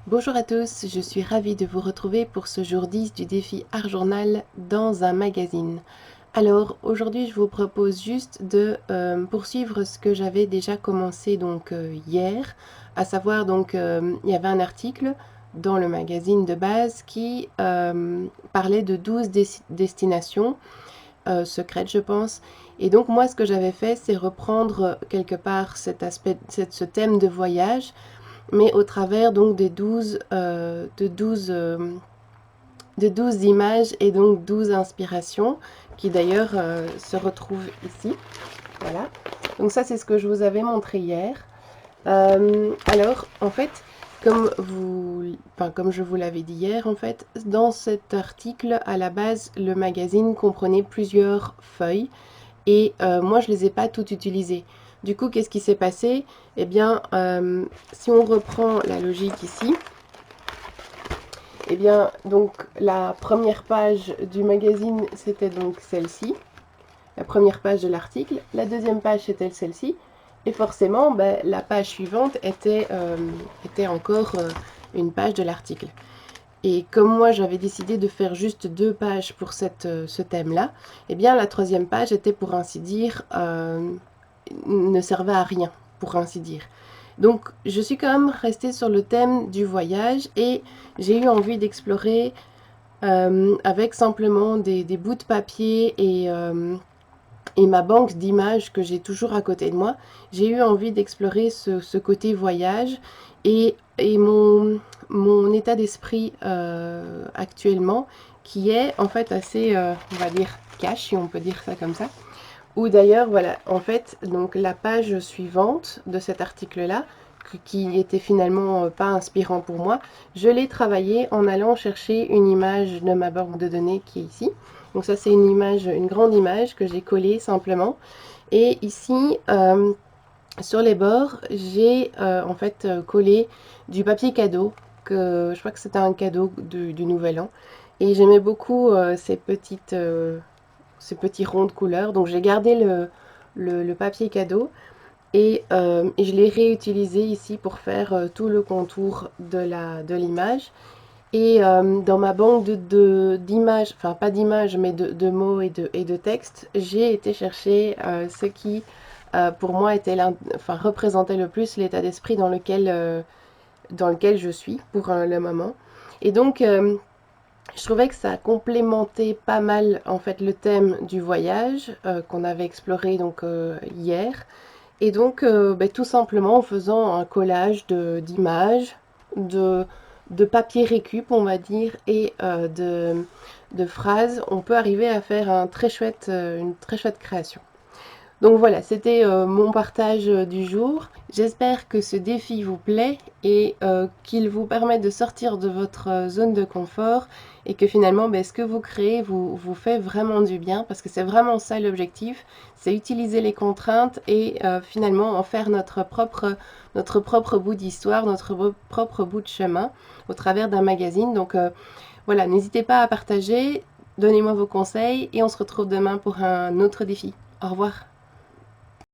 Bonjour à tous, je suis ravie de vous retrouver pour ce jour 10 du défi Art Journal dans un magazine. Alors aujourd'hui je vous propose juste de poursuivre ce que j'avais déjà commencé hier, à savoir il y avait un article dans le magazine de base qui parlait de 12 destinations secrètes je pense. Et donc moi ce que j'avais fait c'est reprendre quelque part ce thème de voyage mais au travers donc de 12 images et donc 12 inspirations qui d'ailleurs se retrouvent ici. Voilà. Donc ça c'est ce que je vous avais montré hier. Alors en fait, comme je vous l'avais dit hier, en fait, dans cet article, à la base, le magazine comprenait plusieurs feuilles et moi je les ai pas toutes utilisées. Du coup, qu'est-ce qui s'est passé? Eh bien, si on reprend la logique ici, eh bien, donc la première page du magazine, c'était donc celle-ci, la première page de l'article. La deuxième page, c'était celle-ci. Et forcément, ben, la page suivante était encore une page de l'article. Et comme moi, j'avais décidé de faire juste 2 pages pour ce thème-là, eh bien, la troisième page était, pour ainsi dire, ne servait à rien, pour ainsi dire. Donc, je suis quand même restée sur le thème du voyage et j'ai eu envie d'explorer avec simplement des bouts de papier et ma banque d'images que j'ai toujours à côté de moi. J'ai eu envie d'explorer ce côté voyage et mon état d'esprit actuellement qui est en fait assez, on va dire, cash, si on peut dire ça comme ça. Ou d'ailleurs, voilà, en fait, donc la page suivante de cet article-là, qui était finalement pas inspirant pour moi, je l'ai travaillé en allant chercher une image de ma banque de données qui est ici. Donc ça, c'est une image, une grande image que j'ai collée simplement. Et ici, sur les bords, j'ai en fait collé du papier cadeau, que je crois que c'était un cadeau du Nouvel An. Et j'aimais beaucoup ces petits ronds de couleur. Donc j'ai gardé le papier cadeau et je l'ai réutilisé ici pour faire tout le contour de l'image. Et dans ma banque d'images, enfin pas d'images, mais de mots et de textes, j'ai été chercher ce qui, pour moi, enfin, représentait le plus l'état d'esprit dans lequel je suis pour le moment. Et donc, je trouvais que ça complémentait pas mal en fait le thème du voyage qu'on avait exploré hier. Et donc tout simplement en faisant un collage d'images, de, de papier récup on va dire et de phrases, on peut arriver à faire une très chouette création. Donc voilà, c'était mon partage du jour. J'espère que ce défi vous plaît et qu'il vous permet de sortir de votre zone de confort et que finalement, ce que vous créez vous fait vraiment du bien parce que c'est vraiment ça l'objectif, c'est utiliser les contraintes et finalement en faire notre propre bout d'histoire, notre propre bout de chemin au travers d'un magazine. Donc voilà, n'hésitez pas à partager, donnez-moi vos conseils et on se retrouve demain pour un autre défi. Au revoir.